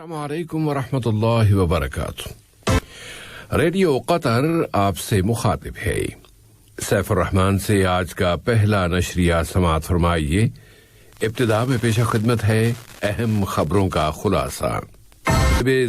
السلام علیکم ورحمۃ اللہ وبرکاتہ۔ ریڈیو قطر آپ سے مخاطب ہے۔ سیف الرحمان سے آج کا پہلا نشریہ سماعت فرمائیے۔ ابتدا میں پیش خدمت ہے اہم خبروں کا خلاصہ۔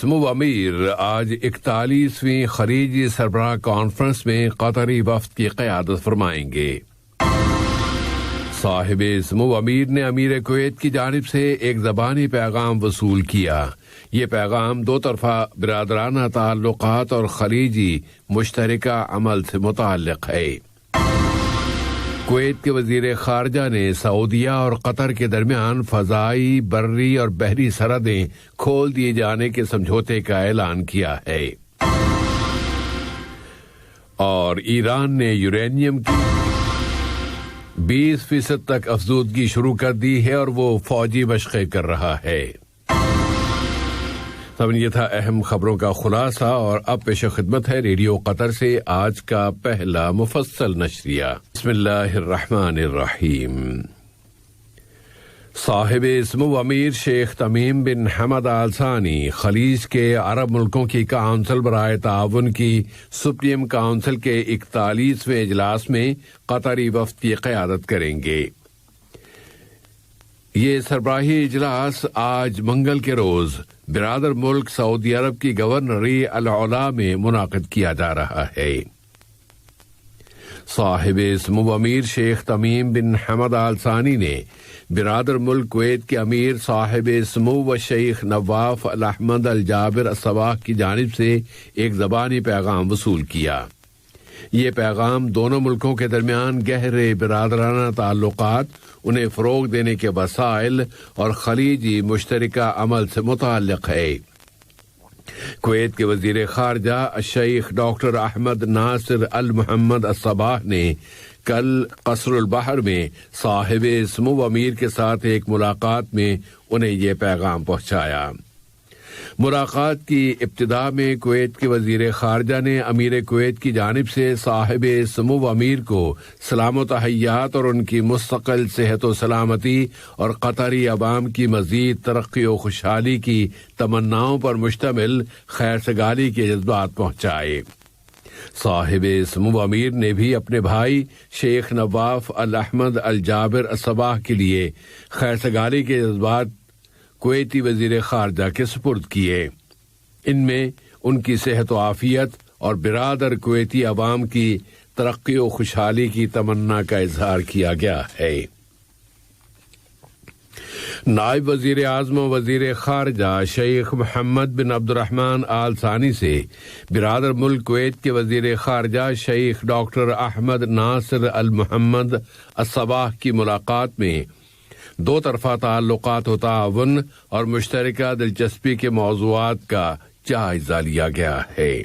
سمو امیر آج 41ویں خلیجی سربراہ کانفرنس میں قطری وفد کی قیادت فرمائیں گے۔ صاحب سمو امیر نے امیر کویت کی جانب سے ایک زبانی پیغام وصول کیا۔ یہ پیغام دو طرفہ برادرانہ تعلقات اور خلیجی مشترکہ عمل سے متعلق ہے۔ کویت کے وزیر خارجہ نے سعودیہ اور قطر کے درمیان فضائی، بری اور بحری سرحدیں کھول دیے جانے کے سمجھوتے کا اعلان کیا ہے۔ اور ایران نے یورینیم کی 20% تک افزودگی شروع کر دی ہے اور وہ فوجی مشقیں کر رہا ہے۔ یہ تھا اہم خبروں کا خلاصہ، اور اب پیش خدمت ہے ریڈیو قطر سے آج کا پہلا مفصل نشریہ۔ بسم اللہ الرحمن الرحیم۔ صاحب سمو امیر شیخ تمیم بن حمد آل ثانی خلیج کے عرب ملکوں کی کونسل برائے تعاون کی سپریم کونسل کے 41ویں اجلاس میں قطری وفد کی قیادت کریں گے۔ یہ سربراہی اجلاس آج منگل کے روز برادر ملک سعودی عرب کی گورنری العلا میں منعقد کیا جا رہا ہے۔ صاحب سمو امیر شیخ تمیم بن حمد آل ثانی نے برادر ملک کویت کے امیر صاحب سمو و شیخ نواف الاحمد الجابر الصباح کی جانب سے ایک زبانی پیغام وصول کیا۔ یہ پیغام دونوں ملکوں کے درمیان گہرے برادرانہ تعلقات، انہیں فروغ دینے کے وسائل اور خلیجی مشترکہ عمل سے متعلق ہے۔ کویت کے وزیر خارجہ الشیخ ڈاکٹر احمد ناصر المحمد الصباح نے کل قصر البحر میں صاحب سمو امیر کے ساتھ ایک ملاقات میں انہیں یہ پیغام پہنچایا۔ ملاقات کی ابتدا میں کویت کے وزیر خارجہ نے امیر کویت کی جانب سے صاحب سمو امیر کو سلام و تحیات اور ان کی مستقل صحت و سلامتی اور قطری عوام کی مزید ترقی و خوشحالی کی تمناؤں پر مشتمل خیر سگالی کے جذبات پہنچائے۔ صاحب سمو امیر نے بھی اپنے بھائی شیخ نواف الاحمد الجابر الصباح کے لیے خیر سگالی کے جذبات کویتی وزیر خارجہ کے سپرد کیے۔ ان میں ان کی صحت و عافیت اور برادر کویتی عوام کی ترقی و خوشحالی کی تمنا کا اظہار کیا گیا ہے۔ نائب وزیر اعظم و وزیر خارجہ شیخ محمد بن عبد الرحمن آل ثانی سے برادر ملک کویت کے وزیر خارجہ شیخ ڈاکٹر احمد ناصر المحمد الصباح کی ملاقات میں دو طرفہ تعلقات و تعاون اور مشترکہ دلچسپی کے موضوعات کا جائزہ لیا گیا ہے۔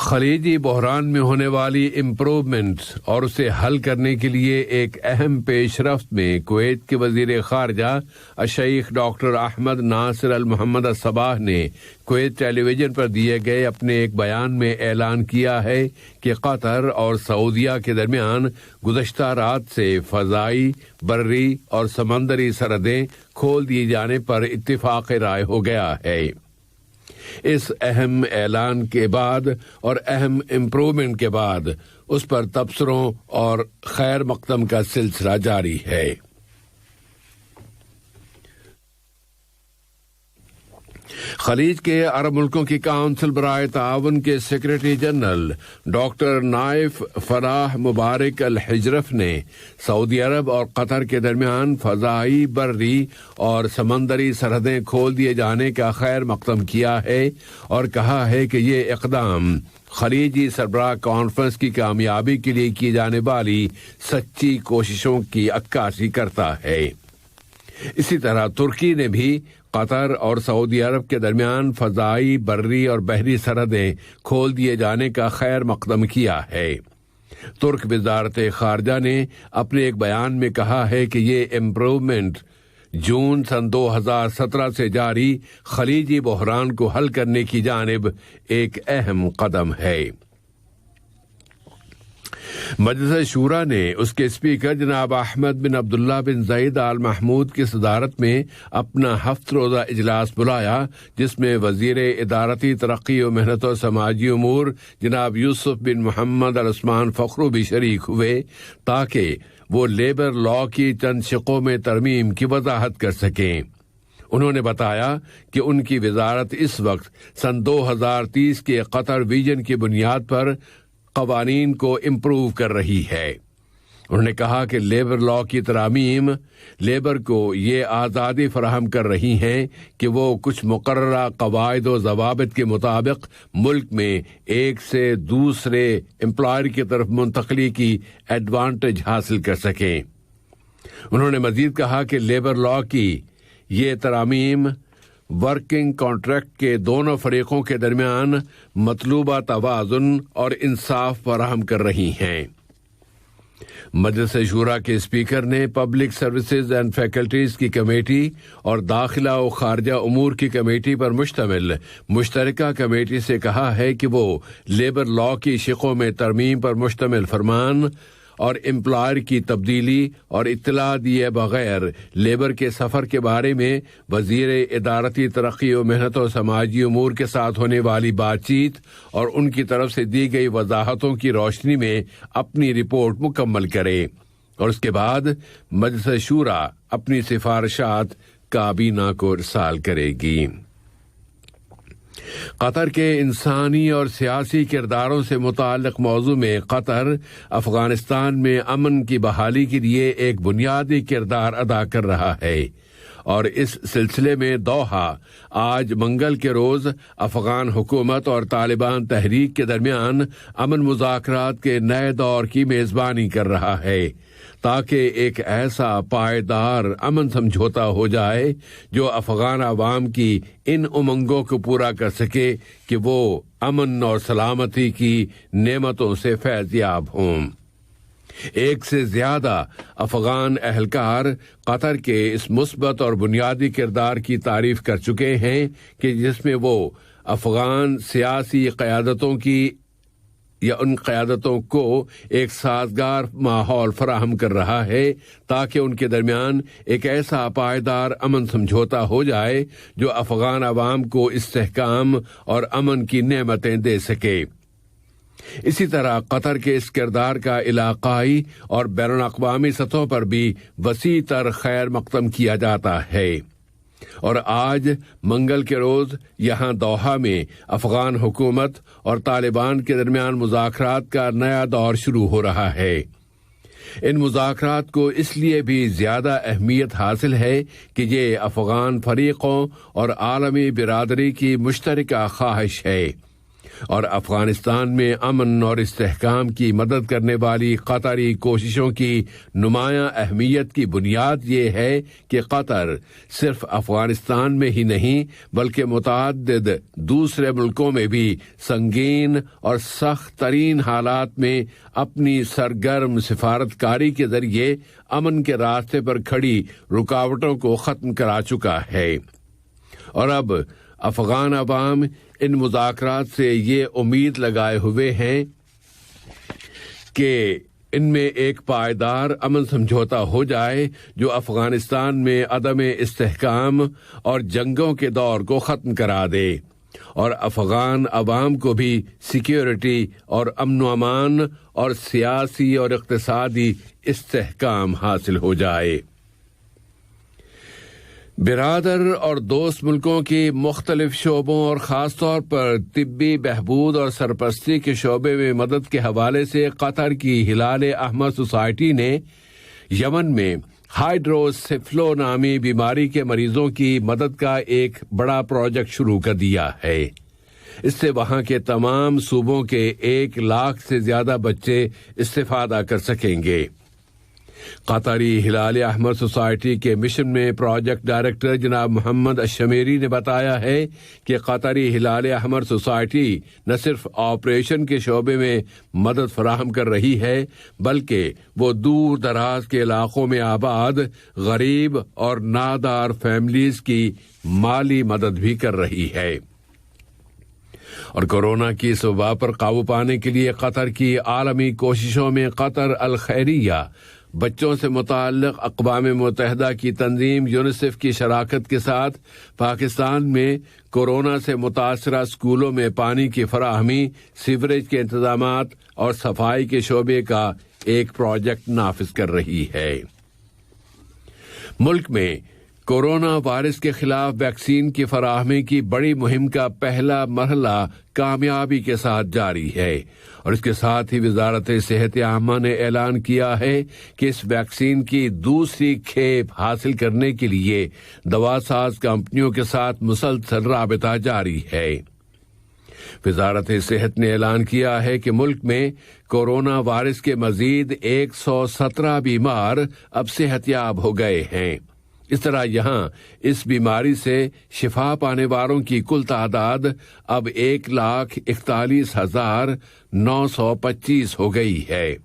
خلیجی بحران میں ہونے والی امپروومنٹ اور اسے حل کرنے کے لیے ایک اہم پیش رفت میں کویت کے وزیر خارجہ الشیخ ڈاکٹر احمد ناصر المحمد الصباح نے کویت ٹیلی ویژن پر دیے گئے اپنے ایک بیان میں اعلان کیا ہے کہ قطر اور سعودیہ کے درمیان گزشتہ رات سے فضائی، بری اور سمندری سرحدیں کھول دیے جانے پر اتفاق رائے ہو گیا ہے۔ اس اہم اعلان کے بعد اور اہم امپروومنٹ کے بعد اس پر تبصروں اور خیر مقدم کا سلسلہ جاری ہے۔ خلیج کے عرب ملکوں کی کونسل برائے تعاون کے سیکرٹری جنرل ڈاکٹر نائف فلاح مبارک الحجرف نے سعودی عرب اور قطر کے درمیان فضائی، بری اور سمندری سرحدیں کھول دیے جانے کا خیر مقدم کیا ہے اور کہا ہے کہ یہ اقدام خلیجی سربراہ کانفرنس کی کامیابی کے لیے کی جانے والی سچی کوششوں کی عکاسی کرتا ہے۔ اسی طرح ترکی نے بھی قطر اور سعودی عرب کے درمیان فضائی، بری اور بحری سرحدیں کھول دیے جانے کا خیر مقدم کیا ہے۔ ترک وزارت خارجہ نے اپنے ایک بیان میں کہا ہے کہ یہ امپروومنٹ جون سن 2017 سے جاری خلیجی بحران کو حل کرنے کی جانب ایک اہم قدم ہے۔ مجلس شورا نے اس کے اسپیکر جناب احمد بن عبداللہ بن زید آل محمود کی صدارت میں اپنا 7 روزہ اجلاس بلایا، جس میں وزیر ادارتی ترقی و محنت و سماجی امور جناب یوسف بن محمد العثمان فخرو بھی شریک ہوئے تاکہ وہ لیبر لا کی چند شقوں میں ترمیم کی وضاحت کر سکیں۔ انہوں نے بتایا کہ ان کی وزارت اس وقت سن 2030 کے قطر ویژن کی بنیاد پر قوانین کو امپروو کر رہی ہے۔ انہوں نے کہا کہ لیبر لا کی ترامیم لیبر کو یہ آزادی فراہم کر رہی ہیں کہ وہ کچھ مقررہ قواعد و ضوابط کے مطابق ملک میں ایک سے دوسرے امپلائر کی طرف منتقلی کی ایڈوانٹیج حاصل کر سکیں۔ انہوں نے مزید کہا کہ لیبر لا کی یہ ترامیم ورکنگ کانٹریکٹ کے دونوں فریقوں کے درمیان مطلوبہ توازن اور انصاف فراہم کر رہی ہیں۔ مجلس شورا کے اسپیکر نے پبلک سروسز اینڈ فیکلٹیز کی کمیٹی اور داخلہ و خارجہ امور کی کمیٹی پر مشتمل مشترکہ کمیٹی سے کہا ہے کہ وہ لیبر لا کی شقوں میں ترمیم پر مشتمل فرمان اور امپلائر کی تبدیلی اور اطلاع دیے بغیر لیبر کے سفر کے بارے میں وزیر ادارتی ترقی و محنت و سماجی امور کے ساتھ ہونے والی بات چیت اور ان کی طرف سے دی گئی وضاحتوں کی روشنی میں اپنی رپورٹ مکمل کرے، اور اس کے بعد مجلس شورا اپنی سفارشات کابینہ کو ارسال کرے گی۔ قطر کے انسانی اور سیاسی کرداروں سے متعلق موضوع میں قطر افغانستان میں امن کی بحالی کے لیے ایک بنیادی کردار ادا کر رہا ہے، اور اس سلسلے میں دوحہ آج منگل کے روز افغان حکومت اور طالبان تحریک کے درمیان امن مذاکرات کے نئے دور کی میزبانی کر رہا ہے تاکہ ایک ایسا پائیدار امن سمجھوتا ہو جائے جو افغان عوام کی ان امنگوں کو پورا کر سکے کہ وہ امن اور سلامتی کی نعمتوں سے فیض یاب ہوں۔ ایک سے زیادہ افغان اہلکار قطر کے اس مثبت اور بنیادی کردار کی تعریف کر چکے ہیں کہ جس میں وہ افغان سیاسی قیادتوں کی یا ان قیادتوں کو ایک سازگار ماحول فراہم کر رہا ہے تاکہ ان کے درمیان ایک ایسا پائیدار امن سمجھوتا ہو جائے جو افغان عوام کو استحکام اور امن کی نعمتیں دے سکے۔ اسی طرح قطر کے اس کردار کا علاقائی اور بین الاقوامی سطحوں پر بھی وسیع تر خیر مقدم کیا جاتا ہے، اور آج منگل کے روز یہاں دوحہ میں افغان حکومت اور طالبان کے درمیان مذاکرات کا نیا دور شروع ہو رہا ہے۔ ان مذاکرات کو اس لیے بھی زیادہ اہمیت حاصل ہے کہ یہ افغان فریقوں اور عالمی برادری کی مشترکہ خواہش ہے، اور افغانستان میں امن اور استحکام کی مدد کرنے والی قطری کوششوں کی نمایاں اہمیت کی بنیاد یہ ہے کہ قطر صرف افغانستان میں ہی نہیں بلکہ متعدد دوسرے ملکوں میں بھی سنگین اور سخت ترین حالات میں اپنی سرگرم سفارتکاری کے ذریعے امن کے راستے پر کھڑی رکاوٹوں کو ختم کرا چکا ہے، اور اب افغان عوام ان مذاکرات سے یہ امید لگائے ہوئے ہیں کہ ان میں ایک پائیدار امن سمجھوتا ہو جائے جو افغانستان میں عدم استحکام اور جنگوں کے دور کو ختم کرا دے اور افغان عوام کو بھی سیکیورٹی اور امن و امان اور سیاسی اور اقتصادی استحکام حاصل ہو جائے۔ برادر اور دوست ملکوں کی مختلف شعبوں اور خاص طور پر طبی بہبود اور سرپرستی کے شعبے میں مدد کے حوالے سے قطر کی ہلال احمر سوسائٹی نے یمن میں ہائیڈروسیفلو نامی بیماری کے مریضوں کی مدد کا ایک بڑا پروجیکٹ شروع کر دیا ہے۔ اس سے وہاں کے تمام صوبوں کے 1 لاکھ سے زیادہ بچے استفادہ کر سکیں گے۔ قطری ہلال احمر سوسائٹی کے مشن میں پروجیکٹ ڈائریکٹر جناب محمد الشمیری نے بتایا ہے کہ قطری ہلال احمر سوسائٹی نہ صرف آپریشن کے شعبے میں مدد فراہم کر رہی ہے بلکہ وہ دور دراز کے علاقوں میں آباد غریب اور نادار فیملیز کی مالی مدد بھی کر رہی ہے۔ اور کورونا کی اس وبا پر قابو پانے کے لیے قطر کی عالمی کوششوں میں قطر الخیریہ بچوں سے متعلق اقوام متحدہ کی تنظیم یونیسیف کی شراکت کے ساتھ پاکستان میں کورونا سے متاثرہ اسکولوں میں پانی کی فراہمی، سیوریج کے انتظامات اور صفائی کے شعبے کا ایک پروجیکٹ نافذ کر رہی ہے۔ ملک میں کورونا وائرس کے خلاف ویکسین کی فراہمی کی بڑی مہم کا پہلا مرحلہ کامیابی کے ساتھ جاری ہے، اور اس کے ساتھ ہی وزارت صحت عامہ نے اعلان کیا ہے کہ اس ویکسین کی دوسری کھیپ حاصل کرنے کے لیے دوا ساز کمپنیوں کے ساتھ مسلسل رابطہ جاری ہے۔ وزارت صحت نے اعلان کیا ہے کہ ملک میں کورونا وائرس کے مزید 117 بیمار اب صحت یاب ہو گئے ہیں۔ اس طرح یہاں اس بیماری سے شفا پانے والوں کی کل تعداد اب 1,41,925 ہو گئی ہے۔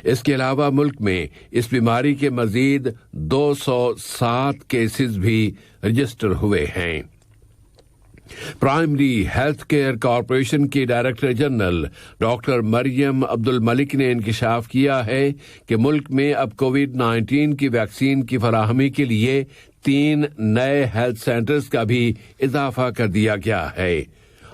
اس کے علاوہ ملک میں اس بیماری کے مزید 207 کیسز بھی رجسٹر ہوئے ہیں۔ پرائمری ہیلتھ کیئر کارپوریشن کی ڈائریکٹر جنرل ڈاکٹر مریم عبد الملک نے انکشاف کیا ہے کہ ملک میں اب کووڈ-19 کی ویکسین کی فراہمی کے لیے 3 نئے ہیلتھ سینٹرز کا بھی اضافہ کر دیا گیا ہے،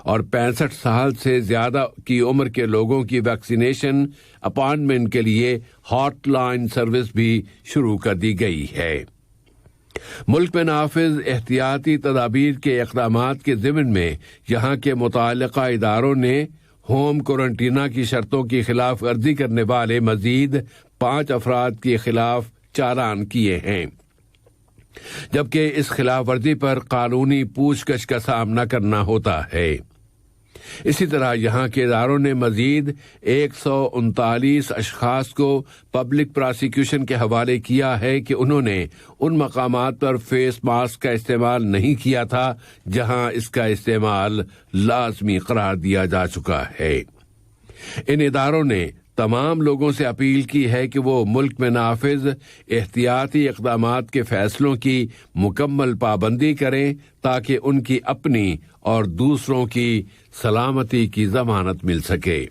اور 65 سال سے زیادہ کی عمر کے لوگوں کی ویکسینیشن اپائنٹمنٹ کے لیے ہاٹ لائن سروس بھی شروع کر دی گئی ہے۔ ملک میں نافذ احتیاطی تدابیر کے اقدامات کے ضمن میں یہاں کے متعلقہ اداروں نے ہوم کوارنٹینا کی شرطوں کی خلاف ورزی کرنے والے مزید 5 افراد کے خلاف چالان کیے ہیں، جبکہ اس خلاف ورزی پر قانونی پوچھ گچھ کا سامنا کرنا ہوتا ہے۔ اسی طرح یہاں کے اداروں نے مزید 139 اشخاص کو پبلک پراسیکیوشن کے حوالے کیا ہے کہ انہوں نے ان مقامات پر فیس ماسک کا استعمال نہیں کیا تھا جہاں اس کا استعمال لازمی قرار دیا جا چکا ہے۔ ان اداروں نے تمام لوگوں سے اپیل کی ہے کہ وہ ملک میں نافذ احتیاطی اقدامات کے فیصلوں کی مکمل پابندی کریں تاکہ ان کی اپنی اور دوسروں کی سلامتی کی ضمانت مل سکے۔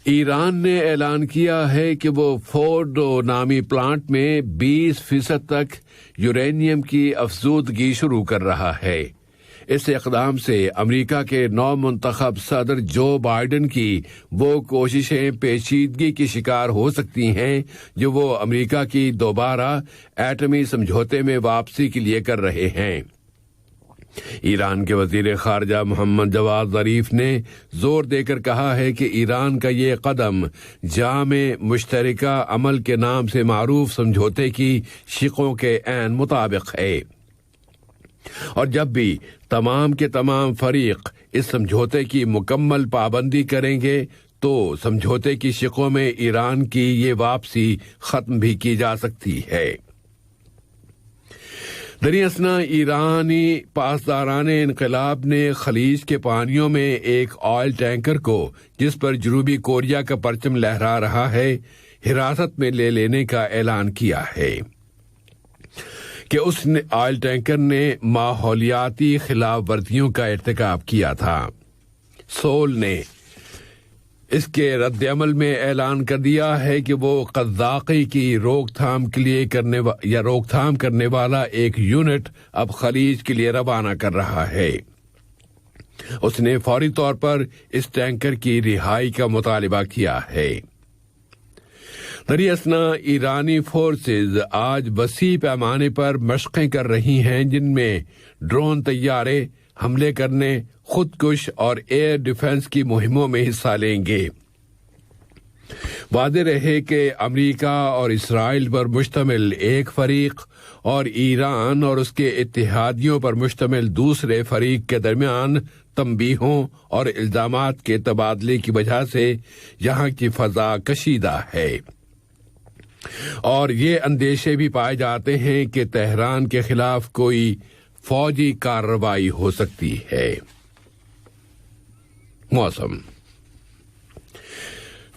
ایران نے اعلان کیا ہے کہ وہ فورڈو نامی پلانٹ میں 20% تک یورینیم کی افزودگی شروع کر رہا ہے۔ اس اقدام سے امریکہ کے نو منتخب صدر جو بائیڈن کی وہ کوششیں پیچیدگی کی شکار ہو سکتی ہیں جو وہ امریکہ کی دوبارہ ایٹمی سمجھوتے میں واپسی کے لیے کر رہے ہیں۔ ایران کے وزیر خارجہ محمد جواد ظریف نے زور دے کر کہا ہے کہ ایران کا یہ قدم جامع مشترکہ عمل کے نام سے معروف سمجھوتے کی شقوں کے عین مطابق ہے، اور جب بھی تمام کے تمام فریق اس سمجھوتے کی مکمل پابندی کریں گے تو سمجھوتے کی شقوں میں ایران کی یہ واپسی ختم بھی کی جا سکتی ہے۔ دراصل ایرانی پاسداران انقلاب نے خلیج کے پانیوں میں ایک آئل ٹینکر کو جس پر جنوبی کوریا کا پرچم لہرا رہا ہے حراست میں لے لینے کا اعلان کیا ہے کہ اس آئل ٹینکر نے ماحولیاتی خلاف ورزیوں کا ارتکاب کیا تھا۔ سول نے اس کے رد عمل میں اعلان کر دیا ہے کہ وہ قزاقی کی روک تھام کرنے والا ایک یونٹ اب خلیج کے لیے روانہ کر رہا ہے۔ اس نے فوری طور پر اس ٹینکر کی رہائی کا مطالبہ کیا ہے۔ دراصل ایرانی فورسز آج وسیع پیمانے پر مشقیں کر رہی ہیں جن میں ڈرون طیارے حملے کرنے، خودکش اور ایئر ڈیفنس کی مہموں میں حصہ لیں گے۔ واضح رہے کہ امریکہ اور اسرائیل پر مشتمل ایک فریق اور ایران اور اس کے اتحادیوں پر مشتمل دوسرے فریق کے درمیان تنبیہوں اور الزامات کے تبادلے کی وجہ سے یہاں کی فضا کشیدہ ہے، اور یہ اندیشے بھی پائے جاتے ہیں کہ تہران کے خلاف کوئی فوجی کارروائی ہو سکتی ہے۔ موسم۔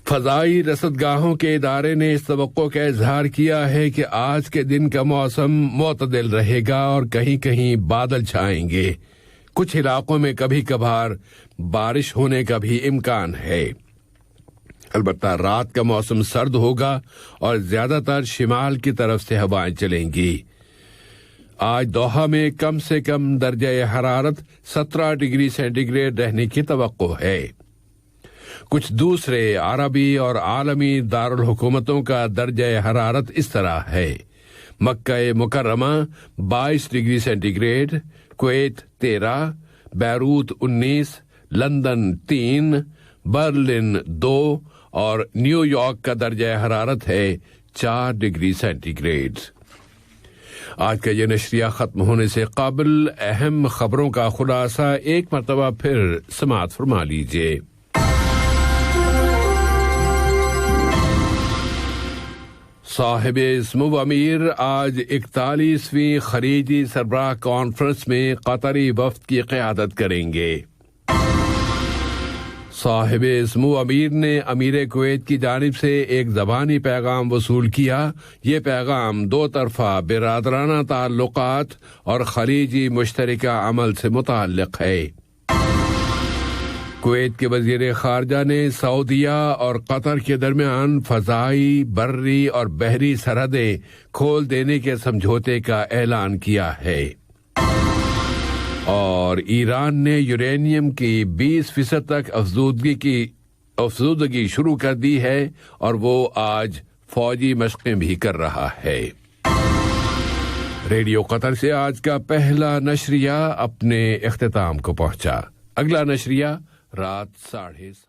فضائی رصدگاہوں کے ادارے نے اس توقع کا اظہار کیا ہے کہ آج کے دن کا موسم معتدل رہے گا اور کہیں کہیں بادل چھائیں گے۔ کچھ علاقوں میں کبھی کبھار بارش ہونے کا بھی امکان ہے۔ البتہ رات کا موسم سرد ہوگا اور زیادہ تر شمال کی طرف سے ہوائیں چلیں گی۔ آج دوحہ میں کم سے کم درجہ حرارت 17 ڈگری سینٹی گریڈ رہنے کی توقع ہے۔ کچھ دوسرے عربی اور عالمی دارالحکومتوں کا درجہ حرارت اس طرح ہے: مکہ مکرمہ 22 degree centigrade, Kuwait 13، Beirut 19، London 3، Berlin 2 اور نیو یارک کا درجہ حرارت ہے 4 ڈگری سینٹی گریڈ۔ آج کا یہ نشریہ ختم ہونے سے قبل اہم خبروں کا خلاصہ ایک مرتبہ پھر سماعت فرما لیجیے۔ صاحب سمو امیر آج 41ویں خلیجی سربراہ کانفرنس میں قطری وفد کی قیادت کریں گے۔ صاحب سمو امیر نے امیر کویت کی جانب سے ایک زبانی پیغام وصول کیا۔ یہ پیغام دو طرفہ برادرانہ تعلقات اور خلیجی مشترکہ عمل سے متعلق ہے۔ کویت کے وزیر خارجہ نے سعودیہ اور قطر کے درمیان فضائی، بری اور بحری سرحدیں کھول دینے کے سمجھوتے کا اعلان کیا ہے۔ اور ایران نے یورینیم کی 20% تک افزودگی شروع کر دی ہے اور وہ آج فوجی مشقیں بھی کر رہا ہے۔ ریڈیو قطر سے آج کا پہلا نشریہ اپنے اختتام کو پہنچا۔ اگلا نشریہ رات 7:30